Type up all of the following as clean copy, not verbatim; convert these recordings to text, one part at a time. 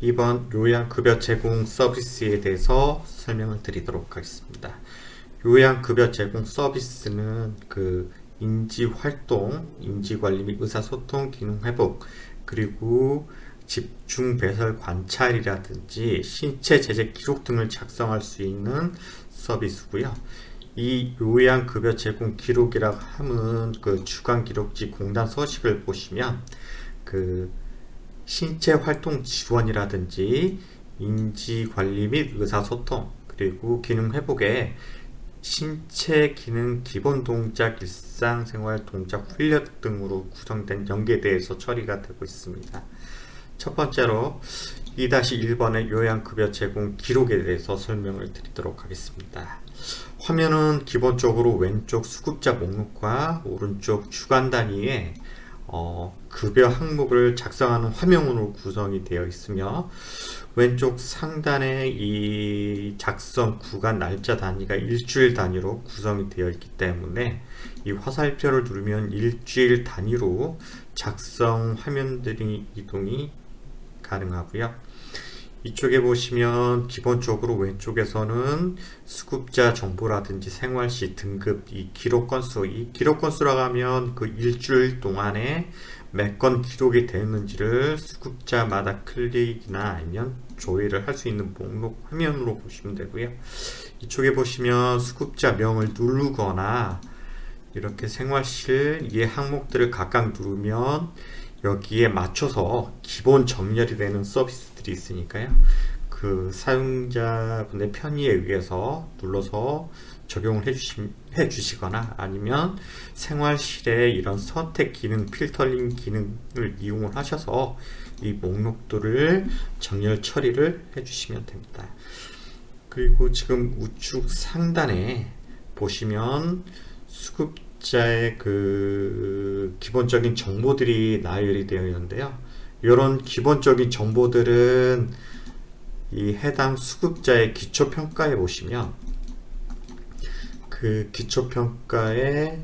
이번 요양급여 제공 서비스에 대해서 설명을 드리도록 하겠습니다. 요양급여 제공 서비스는 인지활동, 인지관리 및 의사소통, 기능회복, 그리고 집중배설 관찰이라든지 신체 제재 기록 등을 작성할 수 있는 서비스고요. 이 요양급여 제공 기록이라고 하면 주간기록지 공단 서식을 보시면 신체 활동 지원이라든지 인지관리 및 의사소통, 그리고 기능 회복에 신체 기능 기본 동작, 일상생활 동작 훈련 등으로 구성된 연계대에서 처리가 되고 있습니다. 첫 번째로 2-1번의 요양급여 제공 기록에 대해서 설명을 드리도록 하겠습니다. 화면은 기본적으로 왼쪽 수급자 목록과 오른쪽 주간 단위에 급여 항목을 작성하는 화면으로 구성이 되어 있으며, 왼쪽 상단에 이 작성 구간 날짜 단위가 일주일 단위로 구성이 되어 있기 때문에 이 화살표를 누르면 일주일 단위로 작성 화면들이 이동이 가능하고요. 이쪽에 보시면 기본적으로 왼쪽에서는 수급자 정보라든지 생활시 등급, 이 기록 건수라고 하면 일주일 동안에 몇 건 기록이 되었는지를 수급자마다 클릭이나 아니면 조회를 할 수 있는 목록 화면으로 보시면 되고요. 이쪽에 보시면 수급자 명을 누르거나 이렇게 생활실 이 항목들을 각각 누르면 여기에 맞춰서 기본 정렬이 되는 서비스들이 있으니까요. 사용자분의 편의에 의해서 눌러서 적용을 해주시거나 아니면 생활실에 이런 선택 기능, 필터링 기능을 이용을 하셔서 이 목록들을 정렬 처리를 해주시면 됩니다. 그리고 지금 우측 상단에 보시면 수급자의 기본적인 정보들이 나열이 되어 있는데요. 이런 기본적인 정보들은 이 해당 수급자의 기초평가에 보시면 기초평가의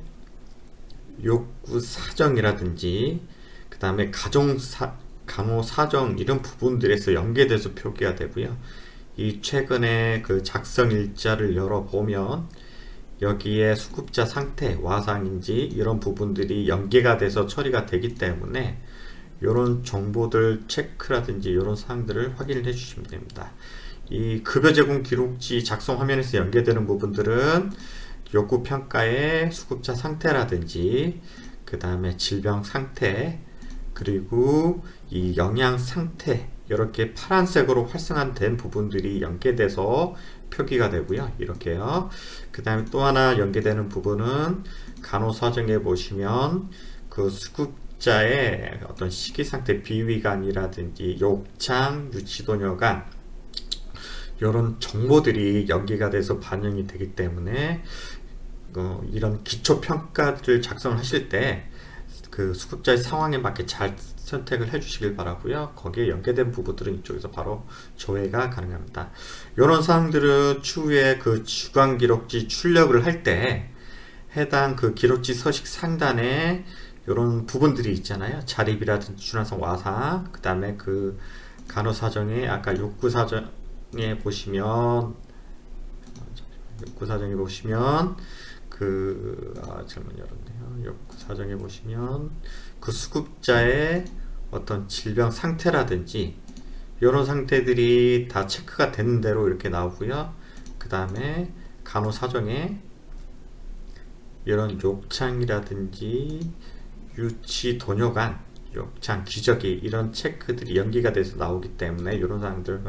욕구 사정이라든지 그 다음에 간호사정 이런 부분들에서 연계돼서 표기가 되고요. 이 최근에 작성 일자를 열어보면 여기에 수급자 상태, 와상인지 이런 부분들이 연계가 돼서 처리가 되기 때문에 이런 정보들 체크라든지 이런 사항들을 확인을 해주시면 됩니다. 이 급여 제공 기록지 작성 화면에서 연계되는 부분들은 욕구 평가의 수급자 상태라든지 그 다음에 질병 상태, 그리고 이 영양 상태, 이렇게 파란색으로 활성화된 부분들이 연계돼서 표기가 되고요. 이렇게요. 그 다음에 또 하나 연계되는 부분은 간호사정에 보시면 수급자의 어떤 식이상태, 비위관이라든지 욕창, 유치도뇨관 이런 정보들이 연계가 돼서 반영이 되기 때문에 이런 기초평가들을 작성을 하실 때 수급자의 상황에 맞게 잘 선택을 해주시길 바라고요. 거기에 연계된 부분들은 이쪽에서 바로 조회가 가능합니다. 이런 사항들은 추후에 주간 기록지 출력을 할 때 해당 기록지 서식 상단에 이런 부분들이 있잖아요. 자립이라든지 준화성 와상, 그 다음에 간호사정에 아까 욕구사정에 보시면 잘못 열었네요. 욕구사정에 보시면 수급자의 어떤 질병 상태라든지 이런 상태들이 다 체크가 되는 대로 이렇게 나오고요. 그 다음에 간호사정에 이런 욕창이라든지 유치 도뇨관, 욕창, 기저귀 이런 체크들이 연계가 돼서 나오기 때문에 이런 사항들을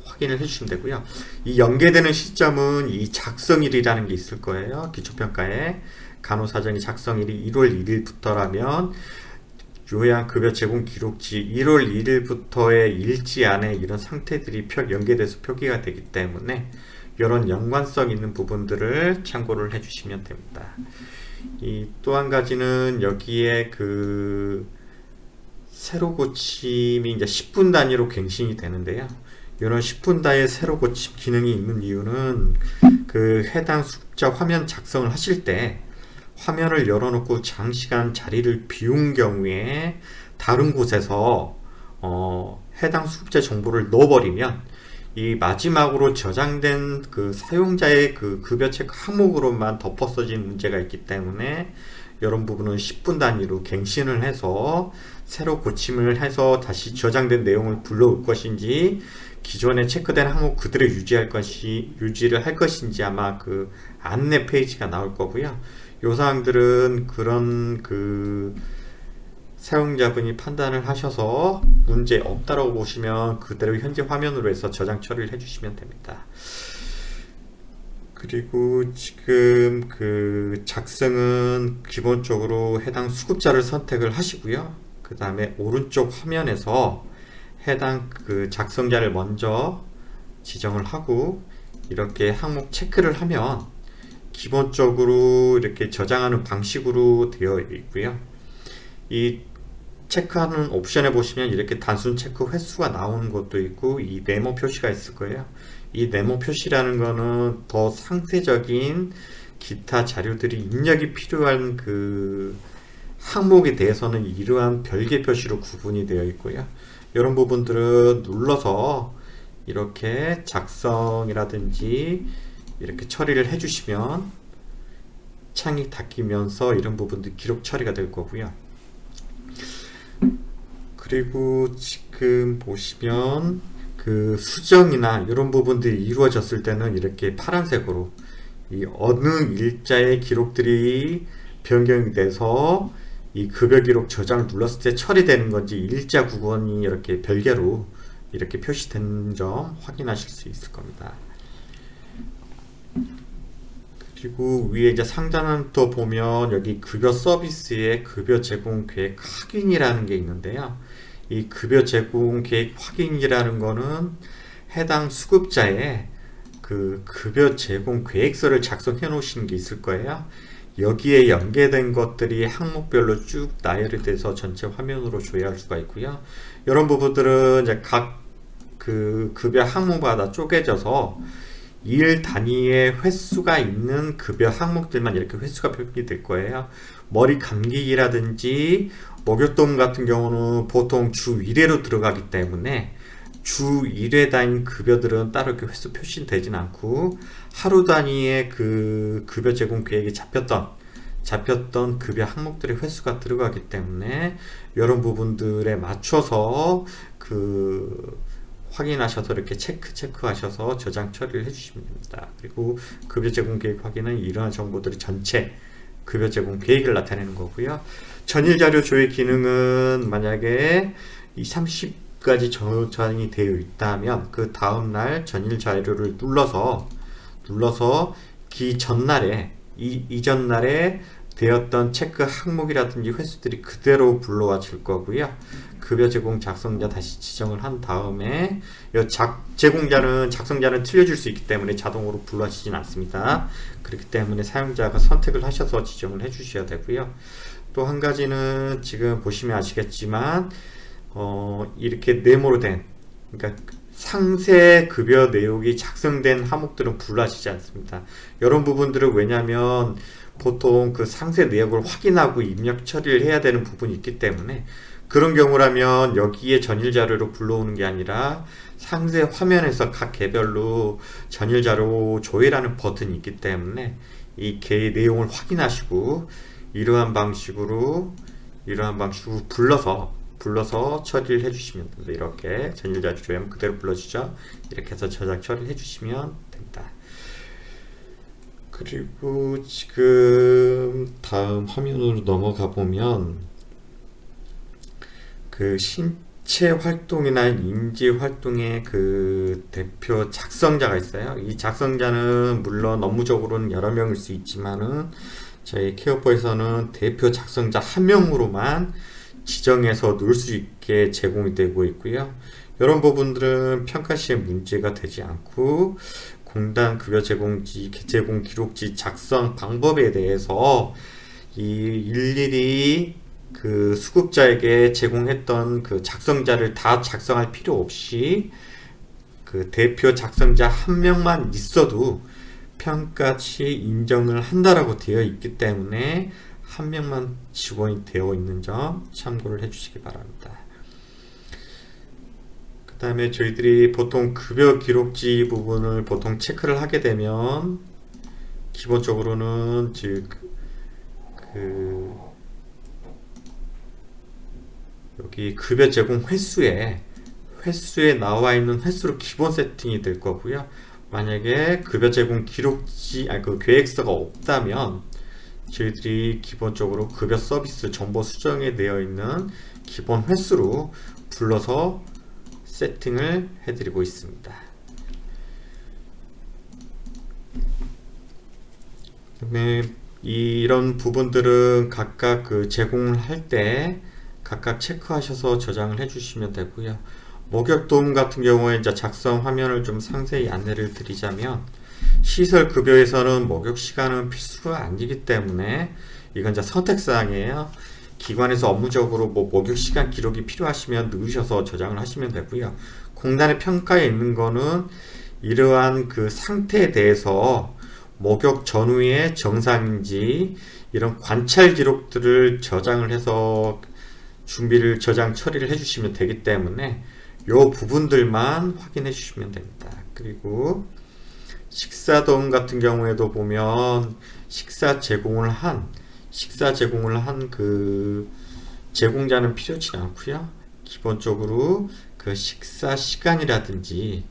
확인을 해주시면 되고요. 이 연계되는 시점은 이 작성일이라는 게 있을 거예요. 기초평가에 간호사정이 작성일이 1월 1일부터라면 요양급여 제공 기록지 1월 1일부터의 일지 안에 이런 상태들이 연계돼서 표기가 되기 때문에 이런 연관성 있는 부분들을 참고를 해주시면 됩니다. 또 한 가지는 여기에 세로 고침이 이제 10분 단위로 갱신이 되는데요. 이런 10분 단위의 세로 고침 기능이 있는 이유는 해당 수급자 화면 작성을 하실 때 화면을 열어놓고 장시간 자리를 비운 경우에 다른 곳에서 해당 수급자 정보를 넣어버리면 이 마지막으로 저장된 그 사용자의 그 급여 체크 항목으로만 덮어써진 문제가 있기 때문에 이런 부분은 10분 단위로 갱신을 해서 새로 고침을 해서 다시 저장된 내용을 불러올 것인지, 기존에 체크된 항목 그대로 유지를 할 것인지 아마 그 안내 페이지가 나올 거고요. 요 사항들은 그런 그 사용자분이 판단을 하셔서 문제 없다라고 보시면 그대로 현재 화면으로 해서 저장 처리를 해주시면 됩니다. 그리고 지금 그 작성은 기본적으로 해당 수급자를 선택을 하시고요. 그 다음에 오른쪽 화면에서 해당 그 작성자를 먼저 지정을 하고 이렇게 항목 체크를 하면 기본적으로 이렇게 저장하는 방식으로 되어 있고요. 이 체크하는 옵션에 보시면 이렇게 단순 체크 횟수가 나오는 것도 있고 이 네모 표시가 있을 거예요. 이 네모 표시라는 거는 더 상세적인 기타 자료들이 입력이 필요한 그 항목에 대해서는 이러한 별개 표시로 구분이 되어 있고요. 이런 부분들은 눌러서 이렇게 작성이라든지 이렇게 처리를 해주시면 창이 닫히면서 이런 부분들 기록 처리가 될 거고요. 그리고 지금 보시면 그 수정이나 이런 부분들이 이루어졌을 때는 이렇게 파란색으로 이 어느 일자의 기록들이 변경이 돼서 이 급여 기록 저장을 눌렀을 때 처리되는 건지 일자 구간이 이렇게 별개로 이렇게 표시된 점 확인하실 수 있을 겁니다. 그리고 위에 이제 상단은 또 보면 여기 급여 서비스의 급여 제공 계획 확인이라는 게 있는데요. 이 급여 제공 계획 확인이라는 거는 해당 수급자의 그 급여 제공 계획서를 작성해 놓으신 게 있을 거예요. 여기에 연계된 것들이 항목별로 쭉 나열이 돼서 전체 화면으로 조회할 수가 있고요. 이런 부분들은 이제 각 그 급여 항목마다 쪼개져서 일 단위의 횟수가 있는 급여 항목들만 이렇게 횟수가 표기될 거예요. 머리 감기기라든지 목욕동 같은 경우는 보통 주 1회로 들어가기 때문에 주 1회 단위 급여들은 따로 이렇게 횟수 표시되진 않고 하루 단위의 그 급여 제공 계획이 잡혔던 급여 항목들의 횟수가 들어가기 때문에 이런 부분들에 맞춰서 그 확인하셔서 이렇게 체크하셔서 저장 처리를 해주시면 됩니다. 그리고 급여 제공 계획 확인은 이러한 정보들이 전체 급여 제공 계획을 나타내는 거고요. 전일 자료 조회 기능은 만약에 이 30까지 저장이 되어 있다면 그 다음날 전일 자료를 눌러서 기 전날에 이전 날에 되었던 체크 항목이라든지 횟수들이 그대로 불러와 줄 거고요. 급여 제공 작성자 다시 지정을 한 다음에 작성자는 틀려줄 수 있기 때문에 자동으로 불러지진 않습니다. 그렇기 때문에 사용자가 선택을 하셔서 지정을 해 주셔야 되고요. 또 한 가지는 지금 보시면 아시겠지만 이렇게 네모로 된, 그러니까 상세 급여 내용이 작성된 항목들은 불러지지 않습니다. 이런 부분들은 왜냐하면 보통 그 상세 내역을 확인하고 입력 처리를 해야 되는 부분이 있기 때문에 그런 경우라면 여기에 전일 자료로 불러오는 게 아니라 상세 화면에서 각 개별로 전일 자료 조회라는 버튼이 있기 때문에 이 개의 내용을 확인하시고 이러한 방식으로 불러서 처리를 해주시면 됩니다. 이렇게 전일 자료 조회하면 그대로 불러주죠. 이렇게 해서 저장 처리를 해주시면 됩니다. 그리고 지금 다음 화면으로 넘어가 보면 그 신체 활동이나 인지 활동의 그 대표 작성자가 있어요. 이 작성자는 물론 업무적으로는 여러 명일 수 있지만은 저희 케어포에서는 대표 작성자 한 명으로만 지정해서 놓을 수 있게 제공이 되고 있고요. 이런 부분들은 평가 시에 문제가 되지 않고 공단 급여 제공지, 제공 기록지 작성 방법에 대해서 일일이 그 수급자에게 제공했던 그 작성자를 다 작성할 필요 없이 그 대표 작성자 한 명만 있어도 평가 시 인정을 한다라고 되어 있기 때문에 한 명만 지원이 되어 있는 점 참고를 해주시기 바랍니다. 다음에 저희들이 보통 급여 기록지 부분을 보통 체크를 하게 되면 기본적으로는 여기 급여 제공 횟수에 나와 있는 횟수로 기본 세팅이 될 거고요. 만약에 급여 제공 기록지 그 계획서가 없다면 저희들이 기본적으로 급여 서비스 정보 수정에 되어 있는 기본 횟수로 불러서 세팅을 해드리고 있습니다. 그다음에 이런 부분들은 각각 제공을 할 때 각각 체크하셔서 저장을 해주시면 되고요. 목욕 도움 같은 경우에 이제 작성 화면을 좀 상세히 안내를 드리자면, 시설 급여에서는 목욕 시간은 필수가 아니기 때문에 이건 이제 선택사항이에요. 기관에서 업무적으로 목욕 시간 기록이 필요하시면 넣으셔서 저장을 하시면 되고요. 공단의 평가에 있는 거는 이러한 상태에 대해서 목욕 전후의 정상인지 이런 관찰 기록들을 저장을 해서 저장 처리를 해주시면 되기 때문에 이 부분들만 확인해 주시면 됩니다. 그리고 식사 도움 같은 경우에도 보면 식사 제공을 한 제공자는 필요치 않고요. 기본적으로 식사 시간이라든지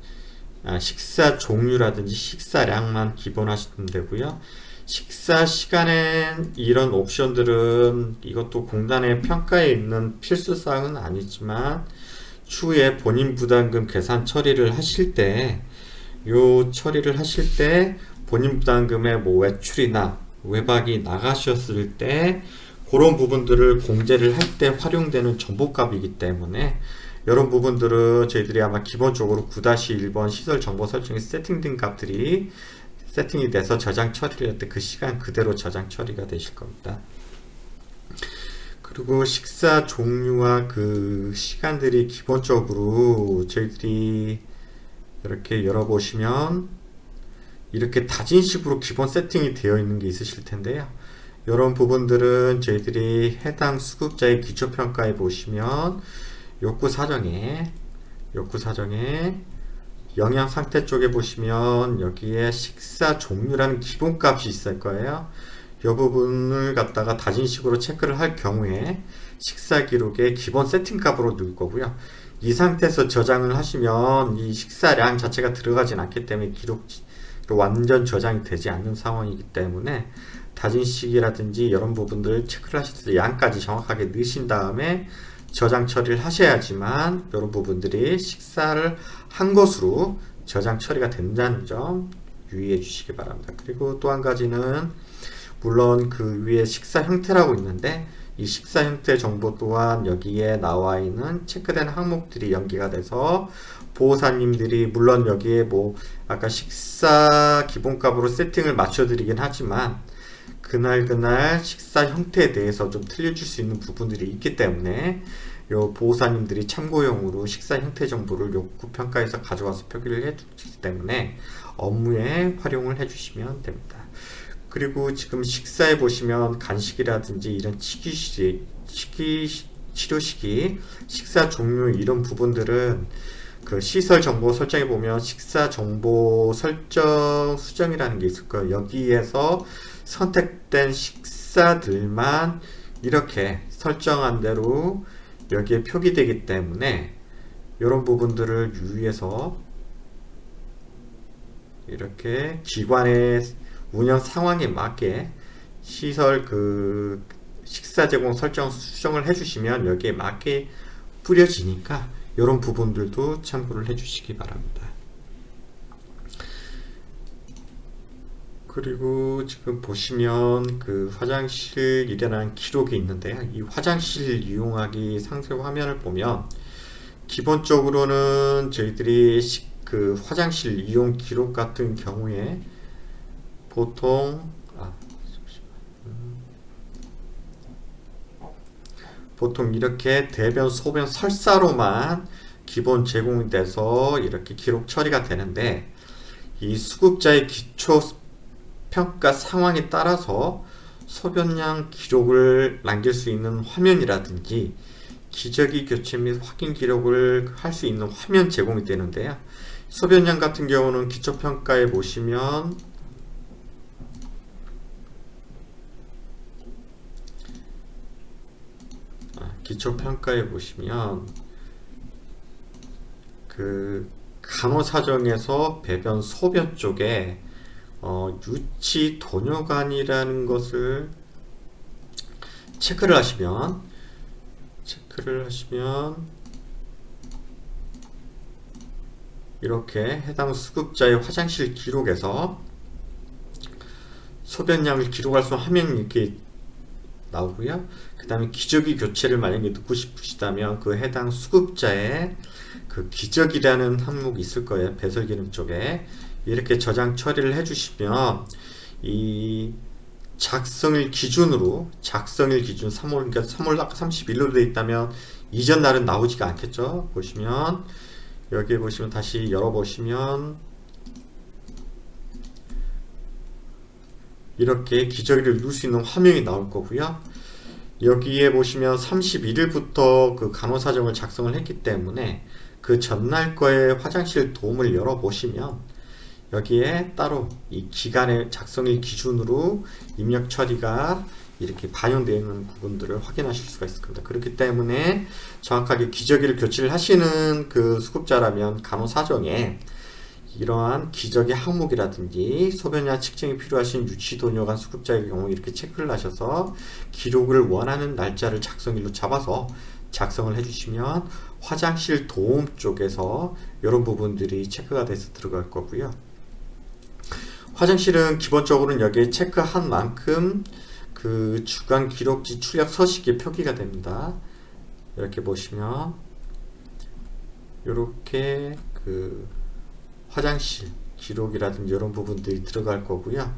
식사 종류라든지 식사량만 기본하시면 되고요. 식사 시간엔 이런 옵션들은 이것도 공단의 평가에 있는 필수사항은 아니지만 추후에 본인 부담금 계산 처리를 하실 때 본인 부담금의 외출이나 외박이 나가셨을 때 그런 부분들을 공제를 할 때 활용되는 정보값이기 때문에 이런 부분들은 저희들이 아마 기본적으로 9-1번 시설 정보 설정에 세팅된 값들이 세팅이 돼서 저장 처리를 할 때 그 시간 그대로 저장 처리가 되실 겁니다. 그리고 식사 종류와 시간들이 기본적으로 저희들이 이렇게 열어보시면 이렇게 다진식으로 기본 세팅이 되어 있는 게 있으실 텐데요. 이런 부분들은 저희들이 해당 수급자의 기초평가에 보시면 욕구 사정에 영양 상태 쪽에 보시면 여기에 식사 종류라는 기본값이 있을 거예요. 이 부분을 갖다가 다진식으로 체크를 할 경우에 식사 기록에 기본 세팅값으로 넣을 거고요. 이 상태에서 저장을 하시면 이 식사량 자체가 들어가진 않기 때문에 완전 저장이 되지 않는 상황이기 때문에 다진식이라든지 이런 부분들 체크를 하실 때 양까지 정확하게 넣으신 다음에 저장 처리를 하셔야지만 이런 부분들이 식사를 한 것으로 저장 처리가 된다는 점 유의해 주시기 바랍니다. 그리고 또 한 가지는 물론 위에 식사 형태라고 있는데 이 식사 형태 정보 또한 여기에 나와 있는 체크된 항목들이 연기가 돼서 보호사님들이 물론 여기에 아까 식사 기본값으로 세팅을 맞춰드리긴 하지만 그날 식사 형태에 대해서 좀 틀려줄 수 있는 부분들이 있기 때문에 요 보호사님들이 참고용으로 식사 형태 정보를 욕구 평가에서 가져와서 표기를 해주기 때문에 업무에 활용을 해주시면 됩니다. 그리고 지금 식사에 보시면 간식이라든지 이런 치료식이 식사 종류 이런 부분들은 시설 정보 설정에 보면 식사 정보 설정 수정이라는 게 있을 거예요. 여기에서 선택된 식사들만 이렇게 설정한 대로 여기에 표기되기 때문에 이런 부분들을 유의해서 이렇게 기관의 운영 상황에 맞게 시설 식사 제공 설정 수정을 해주시면 여기에 맞게 뿌려지니까 이런 부분들도 참고를 해주시기 바랍니다. 그리고 지금 보시면 화장실 일어난 기록이 있는데요. 이 화장실 이용하기 상세 화면을 보면 기본적으로는 저희들이 화장실 이용 기록 같은 경우에 보통 이렇게 대변, 소변, 설사로만 기본 제공이 돼서 이렇게 기록 처리가 되는데 이 수급자의 기초 평가 상황에 따라서 소변량 기록을 남길 수 있는 화면이라든지 기저귀 교체 및 확인 기록을 할 수 있는 화면 제공이 되는데요. 소변량 같은 경우는 기초평가에 보시면 그 간호사정에서 배변 소변 쪽에 유치 도뇨관이라는 것을 체크를 하시면 이렇게 해당 수급자의 화장실 기록에서 소변량을 기록할 수 있는 화면이 이렇게 나오고요. 그 다음에 기저귀 교체를 만약에 넣고 싶으시다면 그 해당 수급자의 그 기저귀라는 항목이 있을 거예요. 배설 기능 쪽에 이렇게 저장 처리를 해주시면 이 작성일 기준으로 3월, 그러니까 3월 아까 31일로 되어 있다면 이전 날은 나오지가 않겠죠. 보시면 여기에 보시면 다시 열어보시면 이렇게 기저귀를 넣을 수 있는 화면이 나올 거고요. 여기에 보시면 31일부터 그 간호사정을 작성을 했기 때문에 그 전날 거의 화장실 도움을 열어보시면 여기에 따로 이 기간의 작성일 기준으로 입력 처리가 이렇게 반영되어 있는 부분들을 확인하실 수가 있을 겁니다. 그렇기 때문에 정확하게 기저귀를 교체를 하시는 그 수급자라면 간호사정에 이러한 기저귀 항목이라든지 소변량 측정이 필요하신 유치도뇨관 수급자의 경우 이렇게 체크를 하셔서 기록을 원하는 날짜를 작성일로 잡아서 작성을 해주시면 화장실 도움 쪽에서 이런 부분들이 체크가 돼서 들어갈 거고요. 화장실은 기본적으로는 여기에 체크한 만큼 그 주간 기록지 출력 서식에 표기가 됩니다. 이렇게 보시면 이렇게 그 화장실 기록이라든지 이런 부분들이 들어갈 거고요.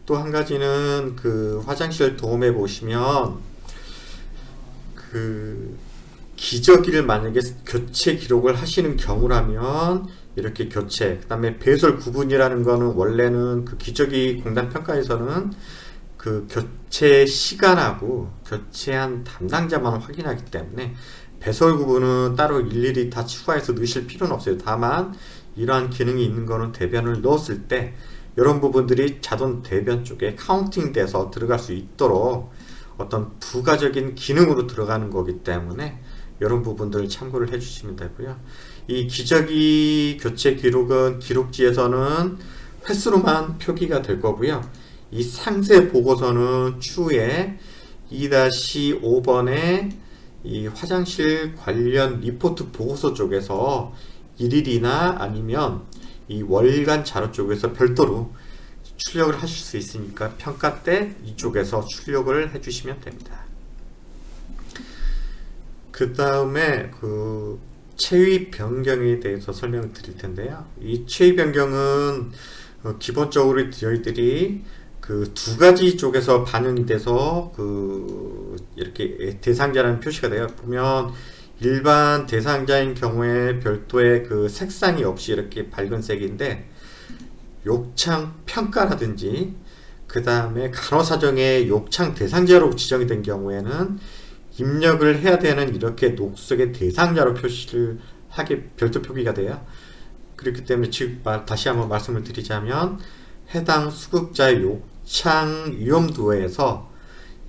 또 한 가지는 그 화장실 도움에 보시면 그 기저귀를 만약에 교체 기록을 하시는 경우라면 이렇게 교체, 그 다음에 배설 구분이라는 거는 원래는 그 기저귀 공단 평가에서는 그 교체 시간하고 교체한 담당자만 확인하기 때문에 배설 구분은 따로 일일이 다 추가해서 넣으실 필요는 없어요. 다만 이러한 기능이 있는 거는 대변을 넣었을 때 이런 부분들이 자동 대변 쪽에 카운팅 돼서 들어갈 수 있도록 어떤 부가적인 기능으로 들어가는 거기 때문에 이런 부분들을 참고를 해 주시면 되고요. 이 기저귀 교체 기록은 기록지에서는 횟수로만 표기가 될 거고요. 이 상세 보고서는 추후에 2-5번의 이 화장실 관련 리포트 보고서 쪽에서 일일이나 아니면 이 월간 자료 쪽에서 별도로 출력을 하실 수 있으니까 평가 때 이쪽에서 출력을 해주시면 됩니다. 그 다음에 그 체위 변경에 대해서 설명을 드릴 텐데요. 이 체위 변경은 기본적으로 저희들이 그 두 가지 쪽에서 반영이 돼서 그 이렇게 대상자라는 표시가 돼요. 보면 일반 대상자인 경우에 별도의 그 색상이 없이 이렇게 밝은 색인데 욕창 평가라든지 그 다음에 간호사정의 욕창 대상자로 지정이 된 경우에는 입력을 해야 되는 이렇게 녹색의 대상자로 표시를 하게 별도 표기가 돼요. 그렇기 때문에 다시 한번 말씀을 드리자면 해당 수급자의 욕창 위험도에서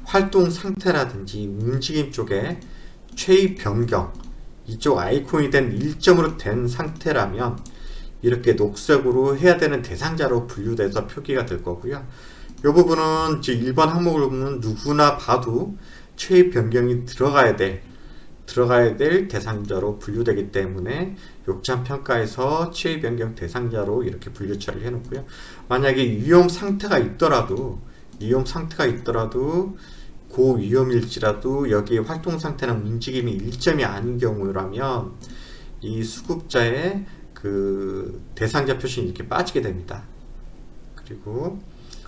활동 상태라든지 움직임 쪽에 체위 변경 이쪽 아이콘이 된 1점으로 된 상태라면 이렇게 녹색으로 해야 되는 대상자로 분류돼서 표기가 될 거고요. 이 부분은 1번 항목을 보면 누구나 봐도 체위 변경이 들어가야 될 대상자로 분류되기 때문에 욕창 평가에서 체위 변경 대상자로 이렇게 분류 처리를 해 놓고요. 만약에 위험 상태가 있더라도 고위험일지라도 여기에 활동 상태나 움직임이 1점이 아닌 경우라면 이 수급자의 그 대상자 표시는 이렇게 빠지게 됩니다. 그리고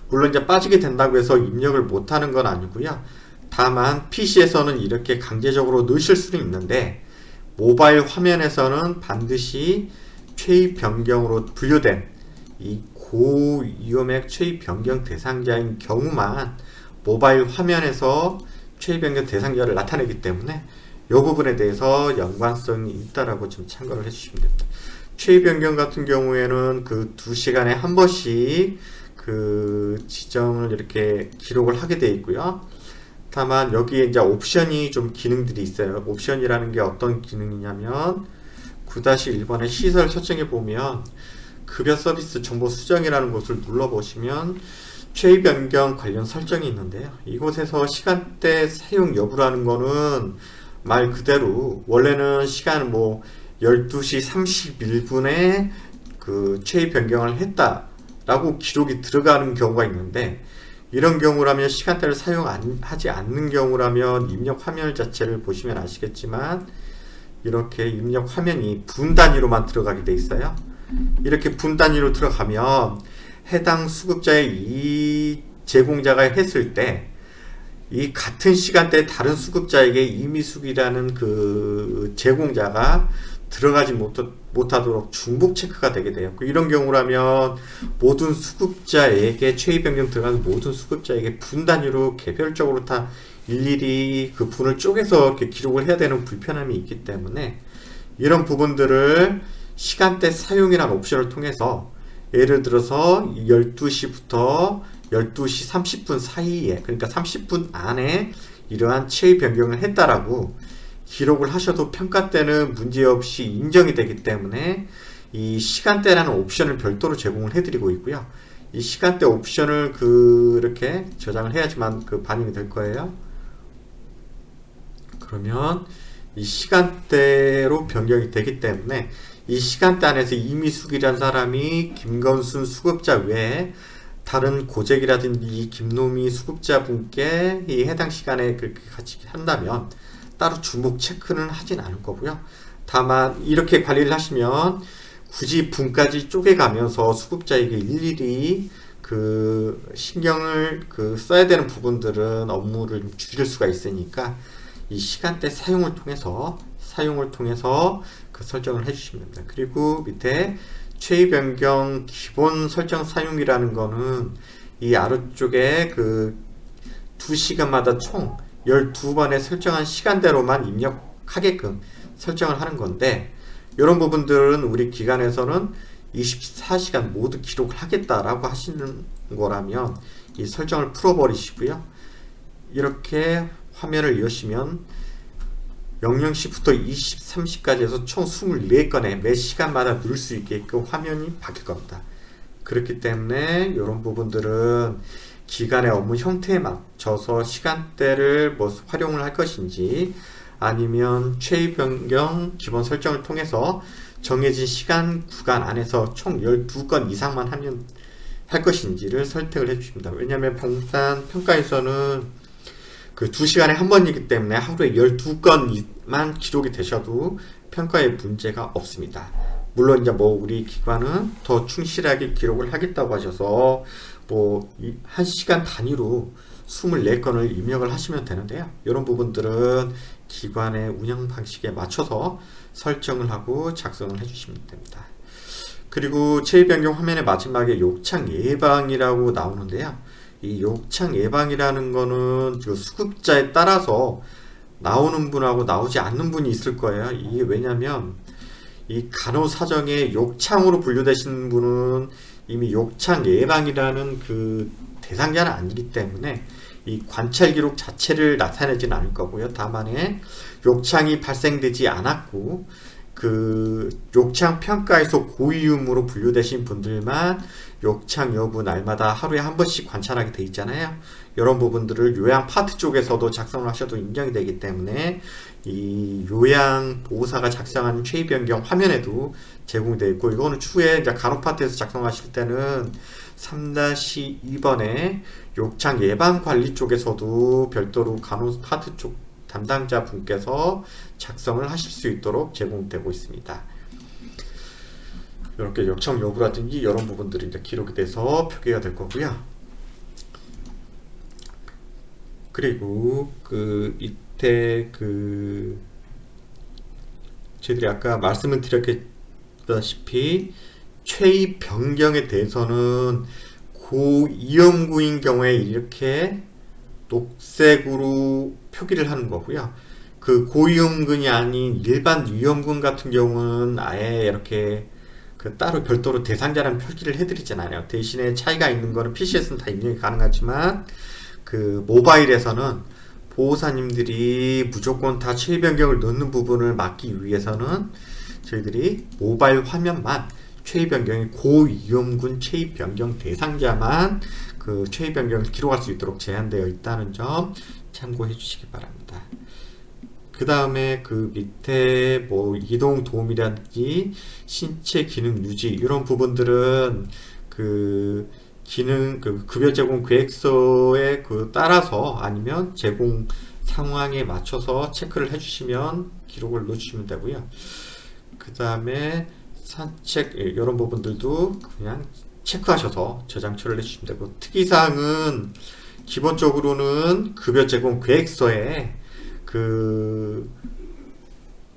물론 이제 빠지게 된다고 해서 입력을 못하는 건 아니고요. 다만 PC에서는 이렇게 강제적으로 넣으실 수는 있는데 모바일 화면에서는 반드시 체위 변경으로 분류된 이 고위험액 체위 변경 대상자인 경우만 모바일 화면에서 체위 변경 대상자를 나타내기 때문에 이 부분에 대해서 연관성이 있다라고 좀 참고를 해주시면 됩니다. 최의 변경 같은 경우에는 그 2시간에 한 번씩 그 지정을 이렇게 기록을 하게 되어 있고요. 다만 여기에 이제 옵션이 좀 기능들이 있어요. 옵션이라는 게 어떤 기능이냐면 9-1번의 시설 설정에 보면 급여 서비스 정보 수정이라는 곳을 눌러보시면 최의 변경 관련 설정이 있는데요. 이곳에서 시간대 사용 여부라는 거는 말 그대로 원래는 시간 12시 31분에 그 최의 변경을 했다라고 기록이 들어가는 경우가 있는데, 이런 경우라면 시간대를 사용하지 않는 경우라면 입력 화면 자체를 보시면 아시겠지만 이렇게 입력 화면이 분 단위로만 들어가게 돼 있어요. 이렇게 분 단위로 들어가면 해당 수급자의 이 제공자가 했을 때 이 같은 시간대에 다른 수급자에게 이미숙이라는 그 제공자가 들어가지 못하도록 중복 체크가 되게 돼요. 이런 경우라면 모든 수급자에게 최의 변경 들어가는 모든 수급자에게 분 단위로 개별적으로 다 일일이 그 분을 쪼개서 이렇게 기록을 해야 되는 불편함이 있기 때문에 이런 부분들을 시간대 사용이라는 옵션을 통해서 예를 들어서 12시부터 12시 30분 사이에, 그러니까 30분 안에 이러한 최의 변경을 했다라고 기록을 하셔도 평가 때는 문제없이 인정이 되기 때문에 이 시간대라는 옵션을 별도로 제공을 해드리고 있고요. 이 시간대 옵션을 그렇게 저장을 해야지만 그 반영이 될 거예요. 그러면 이 시간대로 변경이 되기 때문에 이 시간대 안에서 이미숙이라는 사람이 김건순 수급자 외에 다른 고잭이라든지 김노미 수급자분께 이 해당 시간에 그렇게 같이 한다면 따로 중복 체크는 하진 않을 거고요. 다만 이렇게 관리를 하시면 굳이 분까지 쪼개가면서 수급자에게 일일이 그 신경을 써야 되는 부분들은 업무를 줄일 수가 있으니까 이 시간대 사용을 통해서 그 설정을 해주시면 됩니다. 그리고 밑에 최의 변경 기본 설정 사용이라는 거는 이 아래쪽에 그 2시간마다 총 12번의 설정한 시간대로만 입력하게끔 설정을 하는 건데, 이런 부분들은 우리 기관에서는 24시간 모두 기록을 하겠다라고 하시는 거라면 이 설정을 풀어버리시고요. 이렇게 화면을 여시면 00시부터 23시까지 해서 총 24건에 매 시간마다 누를 수 있게끔 화면이 바뀔 겁니다. 그렇기 때문에 이런 부분들은 기간의 업무 형태에 맞춰서 시간대를 활용을 할 것인지, 아니면 최의 변경 기본 설정을 통해서 정해진 시간 구간 안에서 총 12건 이상만 하면 할 것인지를 선택을 해주십니다. 왜냐하면 방산 평가에서는 그 2시간에 한 번이기 때문에 하루에 12건만 기록이 되셔도 평가에 문제가 없습니다. 물론 이제 우리 기관은 더 충실하게 기록을 하겠다고 하셔서 1시간 단위로 24건을 입력을 하시면 되는데요. 이런 부분들은 기관의 운영 방식에 맞춰서 설정을 하고 작성을 해주시면 됩니다. 그리고 최의 변경 화면의 마지막에 욕창 예방이라고 나오는데요. 이 욕창 예방이라는 거는 그 수급자에 따라서 나오는 분하고 나오지 않는 분이 있을 거예요. 이게 왜냐면 이 간호사정에 욕창으로 분류되신 분은 이미 욕창 예방이라는 그 대상자는 아니기 때문에 이 관찰 기록 자체를 나타내지는 않을 거고요. 다만에 욕창이 발생되지 않았고 그 욕창 평가에서 고위험으로 분류되신 분들만 욕창 여부 날마다 하루에 한 번씩 관찰하게 돼 있잖아요. 이런 부분들을 요양 파트 쪽에서도 작성을 하셔도 인정이 되기 때문에 이 요양 보호사가 작성한 최의 변경 화면에도 제공되어 있고, 이거는 추후에 이제 간호 파트에서 작성하실 때는 3-2번에 욕창 예방 관리 쪽에서도 별도로 간호 파트 쪽 담당자 분께서 작성을 하실 수 있도록 제공되고 있습니다. 이렇게 욕창 여부라든지 이런 부분들이 이제 기록이 돼서 표기가 될 거고요. 그리고 그 이때 저희들이 아까 말씀을 드렸다시피 최의 변경에 대해서는 고위험구인 경우에 이렇게 녹색으로 표기를 하는 거고요. 그 고위험군이 아닌 일반 위험군 같은 경우는 아예 이렇게 그 따로 별도로 대상자라는 표기를 해드리진 않아요. 대신에 차이가 있는 거는 PC에서는 다 입력이 가능하지만 그 모바일에서는 보호사님들이 무조건 다 체위 변경을 넣는 부분을 막기 위해서는 저희들이 모바일 화면만 체위 변경이 고위험군 체위 변경 대상자만 그 체위 변경을 기록할 수 있도록 제한되어 있다는 점 참고해 주시기 바랍니다. 그 다음에 그 밑에 뭐 이동 도움이라든지 신체 기능 유지 이런 부분들은 그 기능 그 급여 제공 계획서에 그 따라서 아니면 제공 상황에 맞춰서 체크를 해주시면 기록을 넣어주시면 되고요. 그 다음에 산책 이런 부분들도 그냥 체크하셔서 저장 처리를 해주시면 되고, 특이사항은 기본적으로는 급여 제공 계획서에 그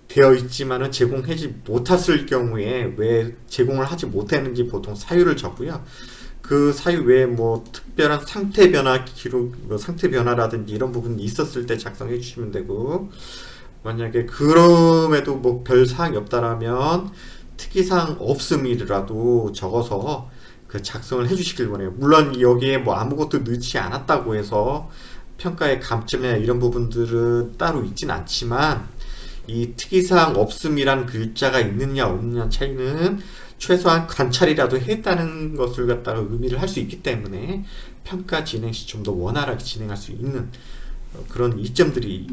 되어 있지만은 제공하지 못했을 경우에 왜 제공을 하지 못했는지 보통 사유를 적고요. 그 사유 외에 뭐 특별한 상태 변화 기록, 뭐 상태 변화라든지 이런 부분이 있었을 때 작성해 주시면 되고, 만약에 그럼에도 뭐 별 사항이 없다라면 특이사항 없음이라도 적어서 그 작성을 해 주시길 원해요. 물론 여기에 뭐 아무것도 넣지 않았다고 해서 평가의 감점이나 이런 부분들은 따로 있진 않지만, 이 특이사항 없음이란 글자가 있느냐 없느냐 차이는 최소한 관찰이라도 했다는 것을 갖다가 의미를 할 수 있기 때문에 평가 진행 시 좀 더 원활하게 진행할 수 있는 그런 이점들이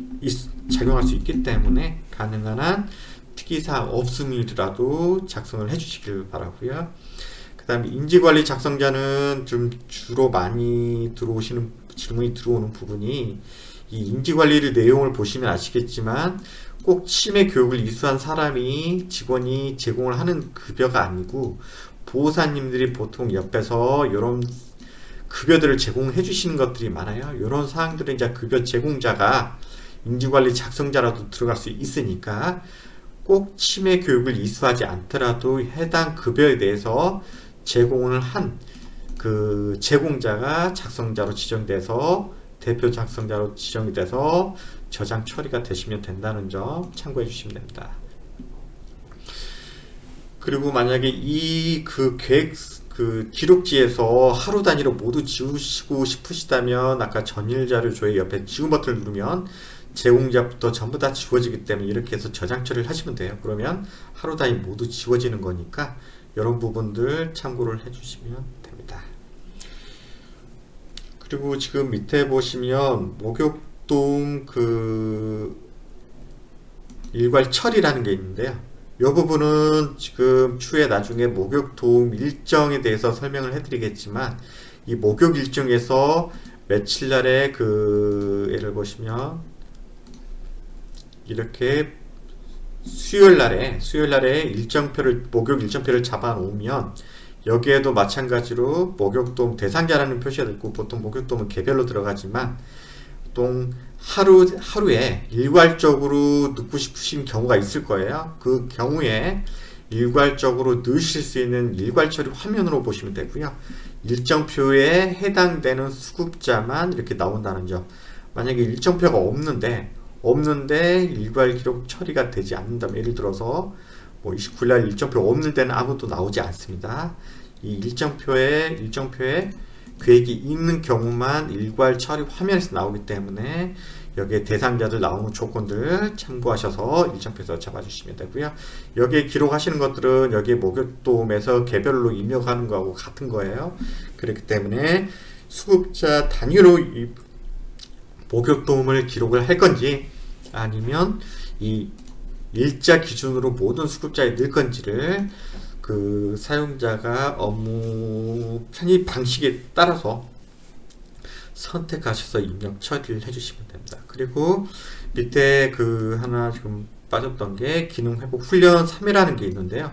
작용할 수 있기 때문에 가능한 한 특이사항 없음이라도 작성을 해 주시길 바라고요. 그 다음에 인지관리 작성자는 좀 주로 많이 질문이 들어오는 부분이, 이 인지관리를 내용을 보시면 아시겠지만 꼭 치매 교육을 이수한 사람이 직원이 제공을 하는 급여가 아니고 보호사님들이 보통 옆에서 이런 급여들을 제공해 주시는 것들이 많아요. 이런 사항들은 이제 급여 제공자가 인지관리 작성자라도 들어갈 수 있으니까 꼭 치매 교육을 이수하지 않더라도 해당 급여에 대해서 제공을 한 그 제공자가 작성자로 지정돼서 대표 작성자로 지정이 돼서 저장 처리가 되시면 된다는 점 참고해 주시면 됩니다. 그리고 만약에 이 그 계획 그 기록지에서 하루 단위로 모두 지우시고 싶으시다면 아까 전일 자료 조회 옆에 지운 버튼을 누르면 제공자부터 전부 다 지워지기 때문에 이렇게 해서 저장 처리를 하시면 돼요. 그러면 하루 단위 모두 지워지는 거니까 이런 부분들 참고를 해주시면 됩니다. 그리고 지금 밑에 보시면 목욕도움 그 일괄 처리라는 게 있는데요. 이 부분은 지금 추후에 나중에 목욕 도움 일정에 대해서 설명을 해드리겠지만, 이 목욕 일정에서 며칠 날에 그 예를 보시면 이렇게 수요일 날에 목욕 일정표를 잡아 놓으면 여기에도 마찬가지로 목욕 도움 대상자라는 표시가 있고, 보통 목욕 도움은 개별로 들어가지만 보통 하루에 일괄적으로 넣고 싶으신 경우가 있을 거예요. 그 경우에 일괄적으로 넣으실 수 있는 일괄 처리 화면으로 보시면 되고요. 일정표에 해당되는 수급자만 이렇게 나온다는 점. 만약에 일정표가 없는데 일괄 기록 처리가 되지 않는다면, 예를 들어서 뭐 29일날 일정표 없는 데는 아무것도 나오지 않습니다. 이 일정표에 계획이 있는 경우만 일괄 처리 화면에서 나오기 때문에 여기에 대상자들 나오는 조건들 참고하셔서 일정표에서 잡아주시면 되고요. 여기에 기록하시는 것들은 여기에 목욕도움에서 개별로 입력하는 거하고 같은 거예요. 그렇기 때문에 수급자 단위로 이 목욕도움을 기록을 할 건지 아니면 이 일자 기준으로 모든 수급자에 넣을 건지를 그 사용자가 업무 편입 방식에 따라서 선택하셔서 입력 처리를 해주시면 됩니다. 그리고 밑에 그 하나 지금 빠졌던 게 기능 회복 훈련 3회라는 게 있는데요.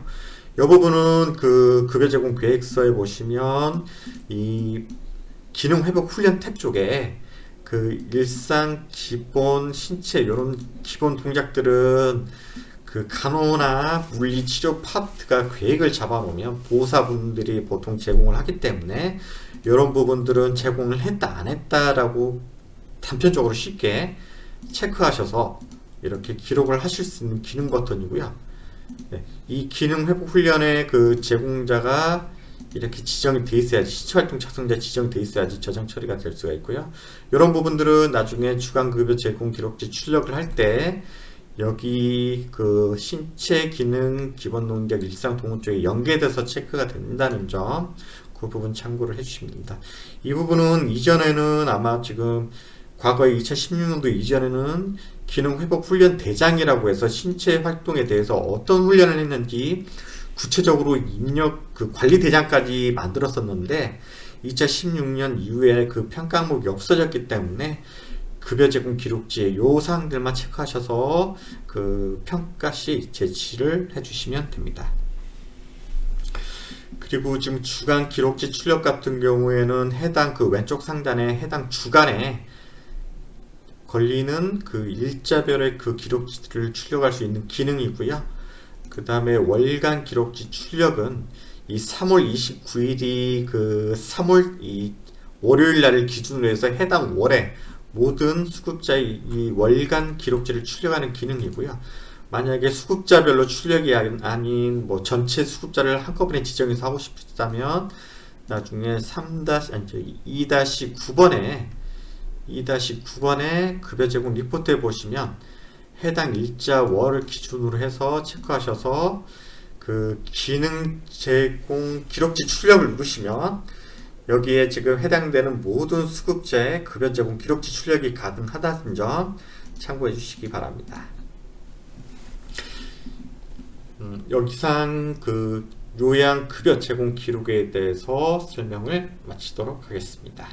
이 부분은 그 급여 제공 계획서에 보시면 이 기능 회복 훈련 탭 쪽에 그 일상 기본 신체 이런 기본 동작들은 그 간호나 물리치료 파트가 계획을 잡아놓으면 보호사분들이 보통 제공을 하기 때문에 이런 부분들은 제공을 했다 안 했다라고 단편적으로 쉽게 체크하셔서 이렇게 기록을 하실 수 있는 기능 버튼이고요. 네, 이 기능 회복 훈련의 그 제공자가 이렇게 지정이 돼 있어야지, 신체활동 작성자 지정이 돼 있어야지 저장 처리가 될 수가 있고요. 이런 부분들은 나중에 주간급여 제공 기록지 출력을 할 때 여기 그 신체 기능 기본 동작 일상 동호 쪽에 연계돼서 체크가 된다는 점, 그 부분 참고를 해주시면 됩니다. 이 부분은 이전에는 아마 지금 과거에 2016년도 이전에는 기능 회복 훈련 대장이라고 해서 신체 활동에 대해서 어떤 훈련을 했는지 구체적으로 입력 그 관리 대장까지 만들었었는데 2016년 이후에 그 평가 항목이 없어졌기 때문에 급여 제공 기록지에 요 사항들만 체크하셔서 그 평가 시 제시를 해주시면 됩니다. 그리고 지금 주간 기록지 출력 같은 경우에는 해당 그 왼쪽 상단에 해당 주간에 걸리는 그 일자별의 그 기록지를 출력할 수 있는 기능이고요. 그 다음에 월간 기록지 출력은 이 3월 29일이 그 3월 이 월요일 날을 기준으로 해서 해당 월에 모든 수급자의 이 월간 기록지를 출력하는 기능이고요. 만약에 수급자별로 출력이 아닌 뭐 전체 수급자를 한꺼번에 지정해서 하고 싶다면 나중에 2-9번에 급여 제공 리포트에 보시면 해당 일자 월을 기준으로 해서 체크하셔서 그 기능 제공 기록지 출력을 누르시면 여기에 지금 해당되는 모든 수급자의 급여 제공 기록지 출력이 가능하다는 점 참고해 주시기 바랍니다. 여기상 그 요양 급여 제공 기록에 대해서 설명을 마치도록 하겠습니다.